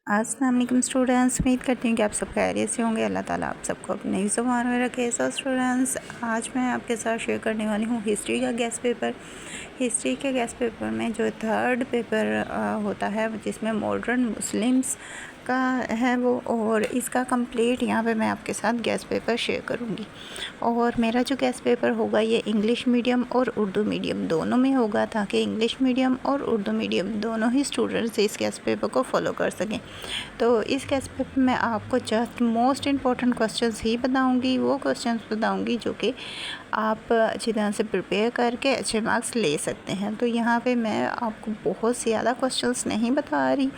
अस्सलाम वालेकुम स्टूडेंट्स, उम्मीद करती हूँ कि आप सब खैरियत से होंगे। अल्लाह ताला आप सबको अपने ज़ुबान में रखे। सो स्टूडेंट्स, आज मैं आपके साथ शेयर करने वाली हूँ हिस्ट्री का गेस्ट पेपर। हिस्ट्री के गेस्ट पेपर में जो थर्ड पेपर होता है जिसमें मॉडर्न मुस्लिम्स का है वो, और इसका कंप्लीट यहाँ पे मैं आपके साथ गेस्ट पेपर शेयर करूँगी। और मेरा जो गेस्ट पेपर होगा ये इंग्लिश मीडियम और उर्दू मीडियम दोनों में होगा, ताकि इंग्लिश मीडियम और उर्दू मीडियम दोनों ही स्टूडेंट्स इस गेस्ट पेपर को फॉलो कर सकें। तो इस गेस्ट पेपर में आपको जस्ट मोस्ट इम्पॉर्टेंट क्वेश्चंस ही बताऊंगी, वो क्वेश्चंस बताऊंगी जो कि आप अच्छी तरह से प्रिपेयर करके अच्छे मार्क्स ले सकते हैं। तो यहाँ पे मैं आपको बहुत ज़्यादा क्वेश्चंस नहीं बता रही,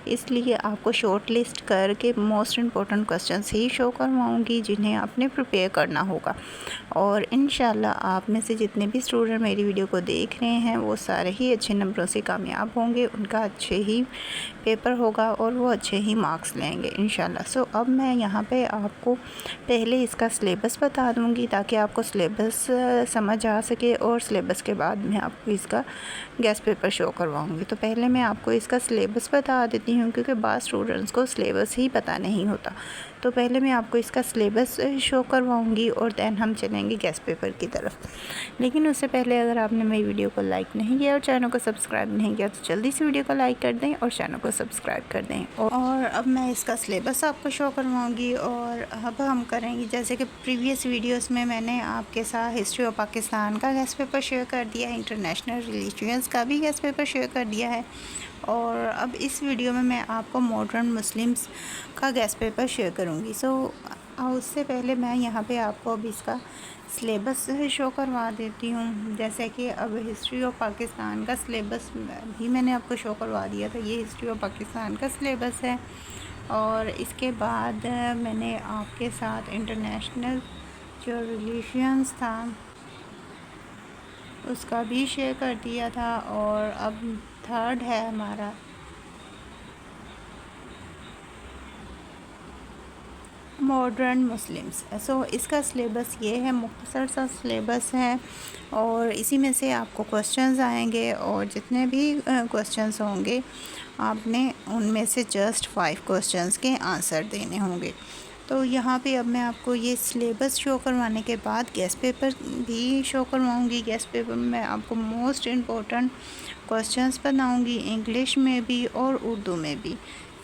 इसलिए आपको शॉर्ट लिस्ट करके मोस्ट इम्पॉर्टेंट क्वेश्चंस ही शो करवाऊँगी जिन्हें आपने प्रिपेयर करना होगा। और इंशाल्लाह आप में से जितने भी स्टूडेंट मेरी वीडियो को देख रहे हैं वो सारे ही अच्छे नंबरों से कामयाब होंगे, उनका अच्छे ही पेपर होगा और वो अच्छे ही मार्क्स लेंगे इंशाल्लाह। सो अब मैं यहाँ पे आपको पहले इसका सिलेबस बता दूँगी ताकि आपको सिलेबस समझ आ सके, और सिलेबस के बाद मैं आपको इसका गेस्ट पेपर शो करवाऊँगी। तो पहले मैं आपको इसका सिलेबस बता देती हूँ, क्योंकि बाद स्टूडेंट्स को सिलेबस ही पता नहीं होता। तो पहले मैं आपको इसका सिलेबस शो करवाऊँगी और दैन हम चलेंगे गेस्ट पेपर की तरफ। लेकिन उससे पहले अगर आपने मेरी वीडियो को लाइक नहीं किया और चैनल को सब्सक्राइब नहीं किया तो जल्दी से वीडियो को लाइक कर दें और चैनल को सब्सक्राइब कर दें। और अब मैं इसका सिलेबस आपको शो करवाऊँगी। और अब हम करेंगे, जैसे कि प्रीवियस वीडियोस में मैंने आपके साथ हिस्ट्री ऑफ पाकिस्तान का गेस्ट पेपर शेयर कर दिया है, इंटरनेशनल रिलेशंस का भी गेस्ट पेपर शेयर कर दिया है, और अब इस वीडियो में मैं आपको मॉडर्न मुस्लिम्स का गेस्ट पेपर शेयर करूँगी। सो उससे पहले मैं यहाँ पे आपको अब इसका सिलेबस शो करवा देती हूँ। जैसे कि अब हिस्ट्री ऑफ पाकिस्तान का सिलेबस भी मैंने आपको शो करवा दिया था, ये हिस्ट्री ऑफ पाकिस्तान का सिलेबस है। और इसके बाद मैंने आपके साथ इंटरनेशनल जो रिलेशंस था उसका भी शेयर कर दिया था। और अब थर्ड है हमारा मॉडर्न मुस्लिम्स। सो इसका सिलेबस ये है, मुख्तसर सा सिलेबस है, और इसी में से आपको क्वेश्चंस आएंगे, और जितने भी क्वेश्चंस होंगे आपने उनमें से जस्ट 5 क्वेश्चंस के आंसर देने होंगे। तो यहाँ पे अब मैं आपको ये सिलेबस शो करवाने के बाद गेस्ट पेपर भी शो करवाऊँगी। गेस्ट पेपर में मैं आपको मोस्ट इम्पोर्टेंट क्वेश्चंस बताऊँगी, इंग्लिश में भी और उर्दू में भी,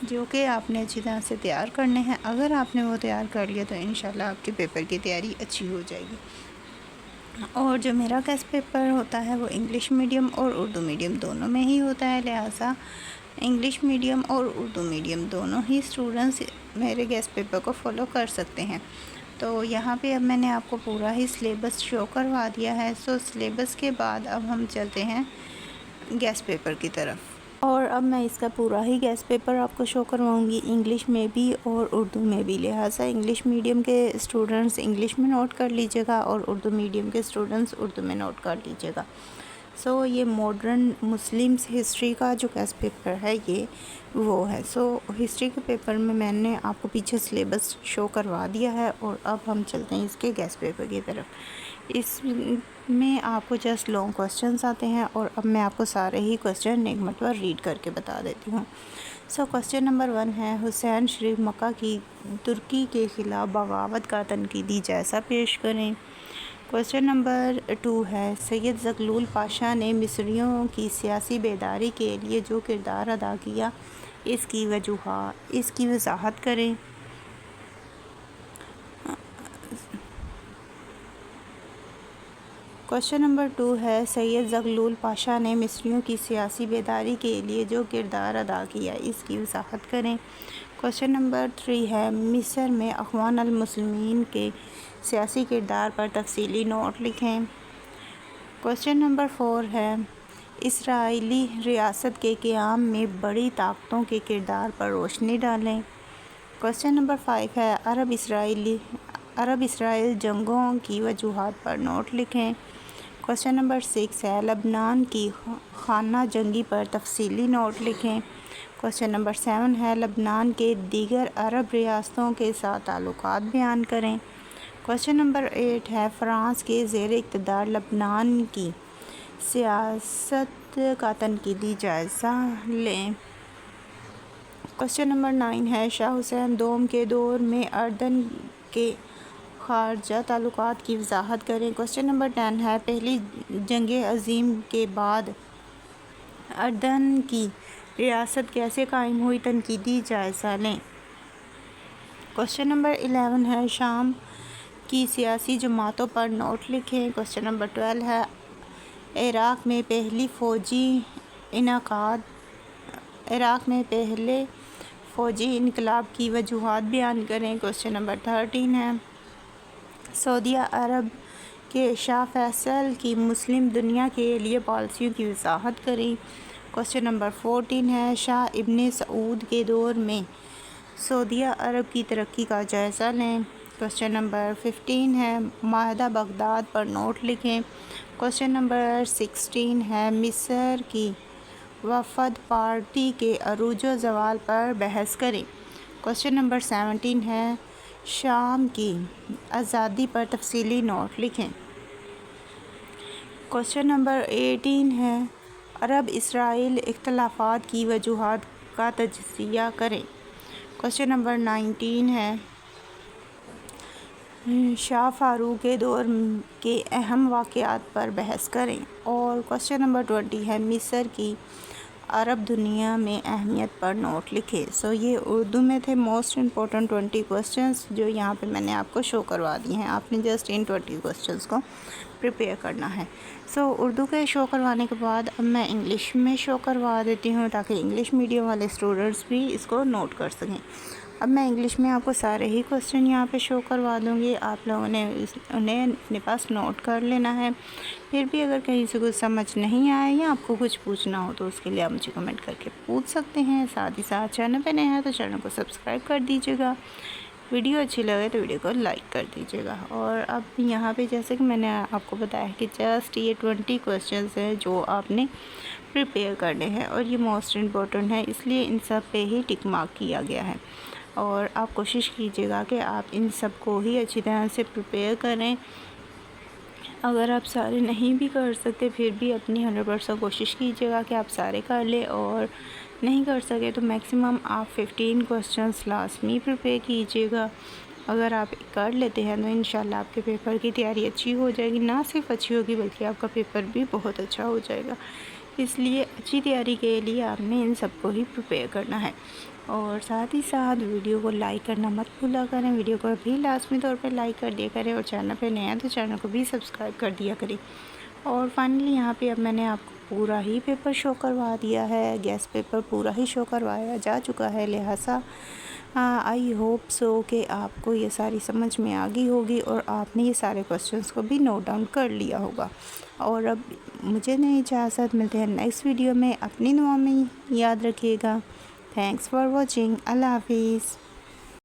जो कि आपने अच्छी तरह से तैयार करने हैं। अगर आपने वो तैयार कर लिया तो इंशाल्लाह आपके पेपर की तैयारी अच्छी हो जाएगी। और जो मेरा गेस्ट पेपर होता है वो इंग्लिश मीडियम और उर्दू मीडियम दोनों में ही होता है, लिहाजा इंग्लिश मीडियम और उर्दू मीडियम दोनों ही स्टूडेंट्स मेरे गेस्ट पेपर को फॉलो कर सकते हैं। तो यहाँ पे अब मैंने आपको पूरा ही सिलेबस शो करवा दिया है। सो सिलेबस के बाद अब हम चलते हैं गेस्ट पेपर की तरफ। और अब मैं इसका पूरा ही गेस्ट पेपर आपको शो करवाऊँगी, इंग्लिश में भी और उर्दू में भी। लिहाजा इंग्लिश मीडियम के स्टूडेंट्स इंग्लिश में नोट कर लीजिएगा और उर्दू मीडियम के स्टूडेंट्स उर्दू में नोट कर लीजिएगा। सो ये मॉडर्न मुस्लिम्स हिस्ट्री का जो गेस्ट पेपर है ये वो है। सो हिस्ट्री के पेपर में मैंने आपको पीछे सिलेबस शो करवा दिया है, और अब हम चलते हैं इसके गेस्ट पेपर की तरफ। इसमें आपको जस्ट लॉन्ग क्वेश्चंस आते हैं, और अब मैं आपको सारे ही क्वेश्चन एक मरतबा रीड करके बता देती हूँ। सो क्वेश्चन नंबर 1 है, हुसैन शरीफ मक्का की तुर्की के ख़िलाफ़ बगावत का तनकीदी जायज़ा पेश करें। क्वेश्चन नंबर 2 है, सैयद ज़गलूल पाशा ने मिस्रियों की सियासी बेदारी के लिए जो किरदार अदा किया इसकी वजाहत करें। क्वेश्चन नंबर 2 है, सैयद ज़गलूल पाशा ने मिस्रियों की सियासी बेदारी के लिए जो किरदार अदा किया इसकी वजाहत करें। क्वेश्चन नंबर 3 है, मिस्र में अख़वान अल मुस्लिमीन के सियासी किरदार पर तफसीली नोट लिखें। क्वेश्चन नंबर 4 है, इसराइली रियासत के क़याम में बड़ी ताकतों के किरदार पर रोशनी डालें। क्वेश्चन नंबर 5 है, अरब इसराइल जंगों की वजूहात पर नोट लिखें। क्वेश्चन नंबर 6 है, लबनान की खाना जंगी पर तफसीली नोट लिखें। क्वेश्चन नंबर 7 है, लबनान के दीगर अरब रियासतों के साथ ताल्लुकात बयान करें। क्वेश्चन नंबर 8 है, फ़्रांस के ज़ेर इक़्तिदार लबनान की सियासत का तनकीदी जायज़ा लें। کوشچن نمبر 9 ہے شاہ حسین دوم کے دور میں اردن کے خارجہ تعلقات کی وضاحت کریں۔ کوشچن نمبر 10 ہے پہلی جنگ عظیم کے بعد اردن کی ریاست کیسے قائم ہوئی، تنقیدی جائزہ لیں۔ کوشچن نمبر 11 ہے شام کی سیاسی جماعتوں پر نوٹ لکھیں۔ کوشچن نمبر 12 ہے عراق میں پہلے فوجی انقلاب کی وجوہات بیان کریں۔ کوشچن نمبر 13 ہے سعودی عرب کے شاہ فیصل کی مسلم دنیا کے لیے پالیسیوں کی وضاحت کریں۔ کوشچن نمبر 14 ہے شاہ ابن سعود کے دور میں سعودی عرب کی ترقی کا جائزہ لیں۔ کوشچن نمبر 15 ہے معاہدہ بغداد پر نوٹ لکھیں۔ کوشچن نمبر 16 ہے مصر کی وفد پارٹی کے عروج و زوال پر بحث کریں۔ کوشچن نمبر 17 ہے شام کی آزادی پر تفصیلی نوٹ لکھیں۔ کوشچن نمبر 18 ہے عرب اسرائیل اختلافات کی وجوہات کا تجزیہ کریں۔ کوشچن نمبر 19 ہے شاہ فاروق کے دور کے اہم واقعات پر بحث کریں۔ اور کوشچن نمبر 20 ہے مصر کی عرب دنیا میں اہمیت پر نوٹ لکھیں۔ یہ اردو میں تھے موسٹ امپورٹنٹ 20 کوسچنس جو یہاں پہ میں نے آپ کو شو کروا دی ہیں۔ آپ نے جسٹ ان 20 کوسچنس کو پریپیئر کرنا ہے۔ اردو کے شو کروانے کے بعد اب میں انگلش میں شو کروا دیتی ہوں تاکہ انگلش میڈیم والے اسٹوڈنٹس بھی اس کو نوٹ کر سکیں۔ اب میں انگلش میں آپ کو سارے ہی کوسچن یہاں پہ شو کروا دوں گی، آپ لوگوں نے انہیں اپنے پاس نوٹ کر لینا ہے۔ پھر بھی اگر کہیں سے کچھ سمجھ نہیں آئے یا آپ کو کچھ پوچھنا ہو تو اس کے لیے آپ مجھے کمنٹ کر کے پوچھ سکتے ہیں۔ ساتھ ہی ساتھ چینل پہ نئے ہیں تو چینل کو سبسکرائب کر دیجیے گا، ویڈیو اچھی لگے تو ویڈیو کو لائک کر دیجیے گا۔ اور اب یہاں پہ جیسے کہ میں نے آپ کو بتایا کہ جسٹ یہ 20 کوسچنس ہیں جو آپ نے پریپیئر کرنے ہیں اور یہ موسٹ امپورٹنٹ ہے، اس لیے ان سب پہ ہی ٹک مارک کیا گیا ہے۔ اور آپ کوشش کیجیے گا کہ آپ ان سب کو ہی اچھی طرح سے پریپیئر کریں۔ اگر آپ سارے نہیں بھی کر سکتے پھر بھی اپنی 100% کوشش کیجیے گا کہ آپ سارے کر لیں، اور نہیں کر سکے تو میکسیمم آپ 15 کوسچنس لازمی پریپیئر کیجیے گا۔ اگر آپ کر لیتے ہیں تو انشاءاللہ آپ کے پیپر کی تیاری اچھی ہو جائے گی، نہ صرف اچھی ہوگی بلکہ آپ کا پیپر بھی بہت اچھا ہو جائے گا۔ اس لیے اچھی تیاری کے لیے آپ نے ان سب کو ہی پریپیئر کرنا ہے۔ اور ساتھ ہی ساتھ ویڈیو کو لائک کرنا مت بھولا کریں، ویڈیو کو بھی لازمی طور پہ لائک کر دیا کریں، اور چینل پہ نیا ہے تو چینل کو بھی سبسکرائب کر دیا کریں۔ اور فائنلی یہاں پہ اب میں نے آپ کو پورا ہی پیپر شو کروا دیا ہے، گیس پیپر پورا ہی شو کروایا جا چکا ہے، لہٰذا آئی ہوپ سو کہ آپ کو یہ ساری سمجھ میں آ گئی ہوگی اور آپ نے یہ سارے کوسچنس کو بھی نوٹ ڈاؤن کر لیا ہوگا۔ اور اب مجھے نہیں اجازت، ملتے ہیں نیکسٹ ویڈیو میں، اپنی دعا میں یاد رکھیے گا۔ تھینکس فار واچنگ، اللہ حافظ۔